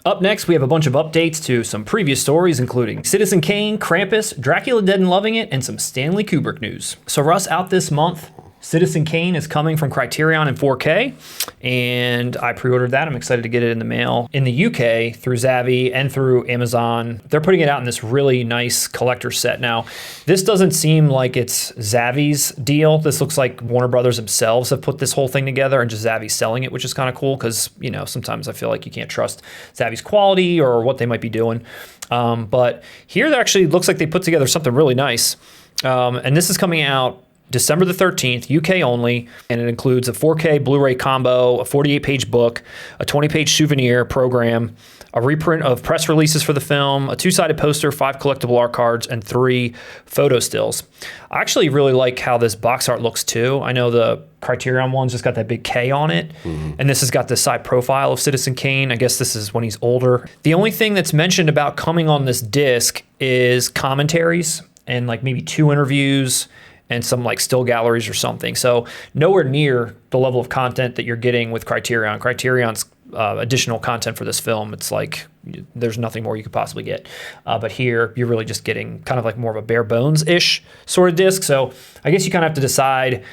Up next, we have a bunch of updates to some previous stories, including Citizen Kane, Krampus, Dracula Dead and Loving It, and some Stanley Kubrick news. So Russ, out this month, Citizen Kane is coming from Criterion in 4K, and I pre-ordered that. I'm excited to get it in the mail. In the UK, through Zavvi and through Amazon, they're putting it out in this really nice collector set. Now, this doesn't seem like it's Zavvi's deal. This looks like Warner Brothers themselves have put this whole thing together and just Zavvi's selling it, which is kind of cool because, you know, sometimes I feel like you can't trust Zavvi's quality or what they might be doing. But here it actually looks like they put together something really nice. And this is coming out December the 13th, UK only, and it includes a 4K Blu-ray combo, a 48-page book, a 20-page souvenir program, a reprint of press releases for the film, a 2-sided poster, 5 collectible art cards, and 3 photo stills. I actually really like how this box art looks too. I know the Criterion one's just got that big K on it, and this has got the side profile of Citizen Kane. I guess this is when he's older. The only thing that's mentioned about coming on this disc is commentaries and like maybe 2 interviews and some like still galleries or something. So nowhere near the level of content that you're getting with Criterion. Criterion's additional content for this film, it's like there's nothing more you could possibly get. But here you're really just getting kind of like more of a bare bones-ish sort of disc. So I guess you kind of have to decide,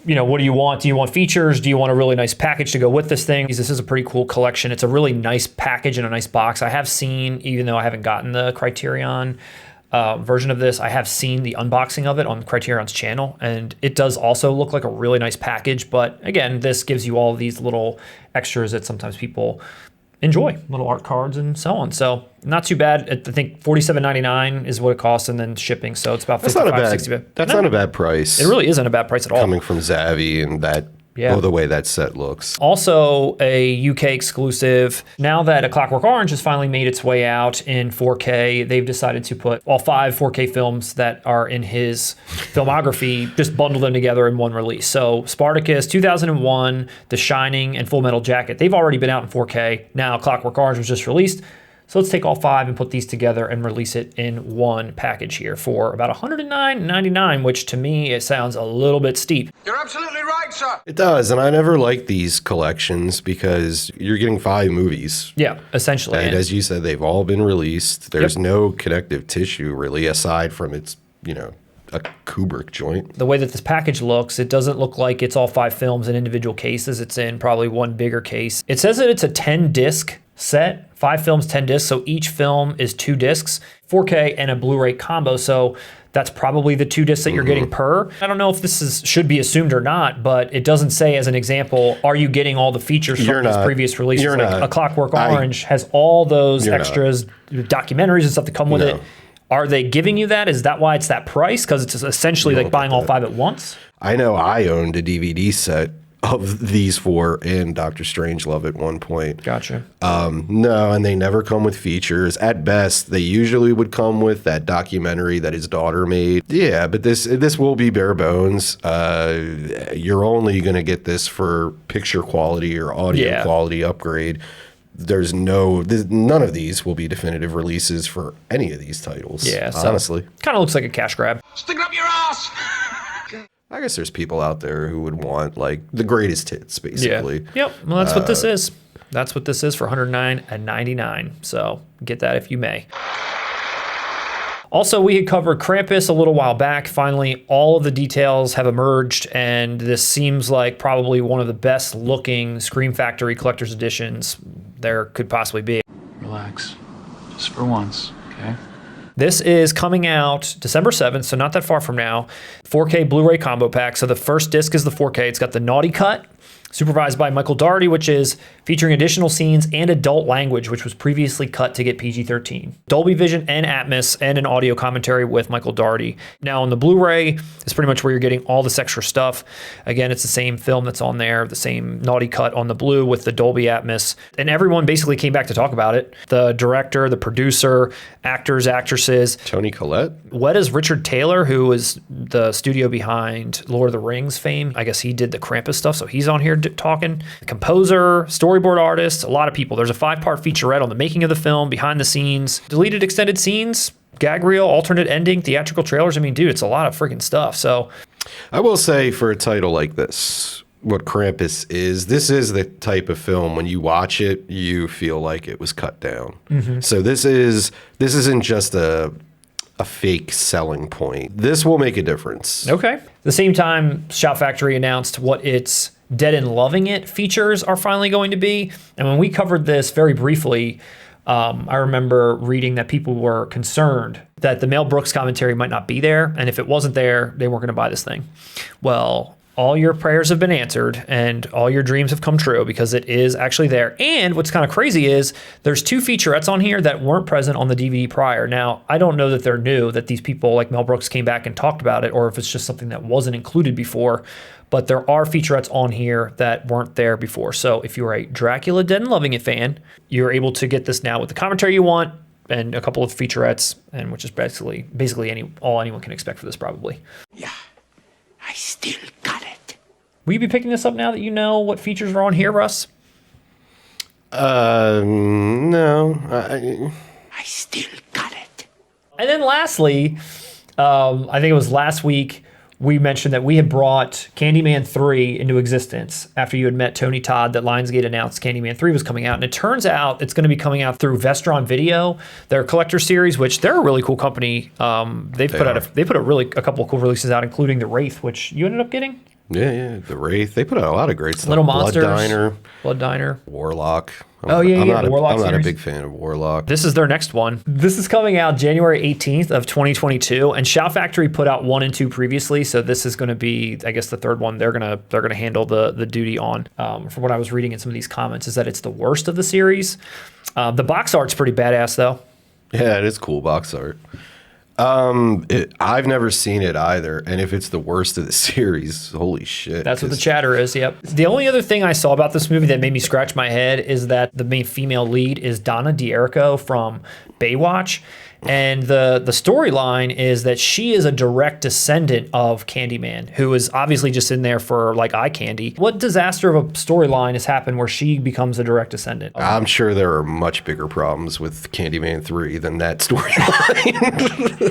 you know, what do you want? Do you want features? Do you want a really nice package to go with this thing? This is a pretty cool collection. It's a really nice package and a nice box. I have seen, even though I haven't gotten the Criterion version of this, I have seen the unboxing of it on Criterion's channel, and it does also look like a really nice package. But again, this gives you all these little extras that sometimes people enjoy, little art cards and so on. So not too bad. I think $47.99 is what it costs, and then shipping. So it's about $55-$60. That's not a bad price. It really isn't a bad price at all. Coming from Zavvi and that. Yeah. Oh, the way that set looks. Also a UK exclusive. Now that A Clockwork Orange has finally made its way out in 4K, they've decided to put all 5 4K films that are in his filmography, just bundle them together in one release. So Spartacus, 2001, The Shining, and Full Metal Jacket, they've already been out in 4K. Now Clockwork Orange was just released. So let's take all 5 and put these together and release it in one package here for about $109.99, which to me, it sounds a little bit steep. You're absolutely right, sir. It does, and I never like these collections because you're getting 5 movies. Yeah, essentially. And as you said, they've all been released. There's no connective tissue really aside from its, you know, a Kubrick joint. The way that this package looks, it doesn't look like it's all 5 films in individual cases. It's in probably one bigger case. It says that it's a 10-disc set, 5 films, 10 discs. So each film is 2 discs, 4K and a Blu-ray combo. So that's probably the 2 discs that you're getting per. I don't know if this should be assumed or not, but it doesn't say as an example, are you getting all the features from these previous releases? You're like not. A Clockwork Orange has all those extras, documentaries and stuff that come with it. Are they giving you that? Is that why it's that price? Because it's essentially like buying all 5 at once? I know I owned a DVD set of these 4 and Doctor Strangelove at one point. Gotcha. No, and they never come with features. At best, they usually would come with that documentary that his daughter made. Yeah, but this will be bare bones. You're only going to get this for picture quality or audio quality upgrade. None of these will be definitive releases for any of these titles. Yeah, so honestly. Kind of looks like a cash grab. Stick it up your ass! I guess there's people out there who would want like the greatest hits, basically. Yeah. Yep. Well, that's what this is. That's what this is for $109.99. So get that if you may. Also, we had covered Krampus a little while back. Finally, all of the details have emerged, and this seems like probably one of the best looking Scream Factory collector's editions there could possibly be. Relax. Just for once, okay? This is coming out December 7th, so not that far from now. 4K Blu-ray combo pack. So the first disc is the 4K. It's got the naughty cut, supervised by Michael Dougherty, which is featuring additional scenes and adult language, which was previously cut to get PG-13. Dolby Vision and Atmos, and an audio commentary with Michael Dougherty. Now on the Blu-ray, it's pretty much where you're getting all this extra stuff. Again, it's the same film that's on there, the same naughty cut on the blue with the Dolby Atmos. And everyone basically came back to talk about it. The director, the producer, actors, actresses. Toni Collette? Weta's Richard Taylor, who is the studio behind Lord of the Rings fame. I guess he did the Krampus stuff, so he's on here talking. Composer, storyboard artist, a lot of people. There's a 5-part featurette on the making of the film, behind the scenes, deleted extended scenes, gag reel, alternate ending, theatrical trailers. I mean, dude, it's a lot of freaking stuff. So I will say for a title like this, what Krampus is. This is the type of film when you watch it, you feel like it was cut down. So this isn't just a fake selling point. This will make a difference. Okay. At the same time, Shout Factory announced what its Dead and Loving It features are finally going to be. And when we covered this very briefly, I remember reading that people were concerned that the Mel Brooks commentary might not be there. And if it wasn't there, they weren't going to buy this thing. Well, all your prayers have been answered and all your dreams have come true because it is actually there. And what's kind of crazy is there's 2 featurettes on here that weren't present on the DVD prior. Now, I don't know that they're new, that these people like Mel Brooks came back and talked about it, or if it's just something that wasn't included before. But there are featurettes on here that weren't there before. So if you're a Dracula Dead and Loving It fan, you're able to get this now with the commentary you want and a couple of featurettes, and which is basically all anyone can expect for this probably. Yeah, I still got it. Will you be picking this up now that you know what features are on here, Russ? No. I still got it. And then lastly, I think it was last week, we mentioned that we had brought Candyman 3 into existence after you had met Tony Todd, that Lionsgate announced Candyman 3 was coming out. And it turns out it's going to be coming out through Vestron Video, their collector series, which they're a really cool company. They put a couple of cool releases out, including The Wraith, which you ended up getting. Yeah, The Wraith. They put out a lot of great stuff. Little Monsters. Blood Diner. Warlock. Oh, yeah, I'm the Warlock I'm not a series. big fan of Warlock. This is their next one. This is coming out January 18th of 2022, and Shout Factory put out 1 and 2 previously, so this is going to be, I guess, the third one they're gonna handle the duty on. From what I was reading in some of these comments, is that it's the worst of the series. The box art's pretty badass, though. Yeah, it is cool box art. I've never seen it either, and if it's the worst of the series, holy shit. That's what the chatter is, yep. The only other thing I saw about this movie that made me scratch my head is that the main female lead is Donna D'Errico from Baywatch, and the storyline is that she is a direct descendant of Candyman, who is obviously just in there for like eye candy. What disaster of a storyline has happened where she becomes a direct descendant? I'm sure there are much bigger problems with Candyman 3 than that storyline.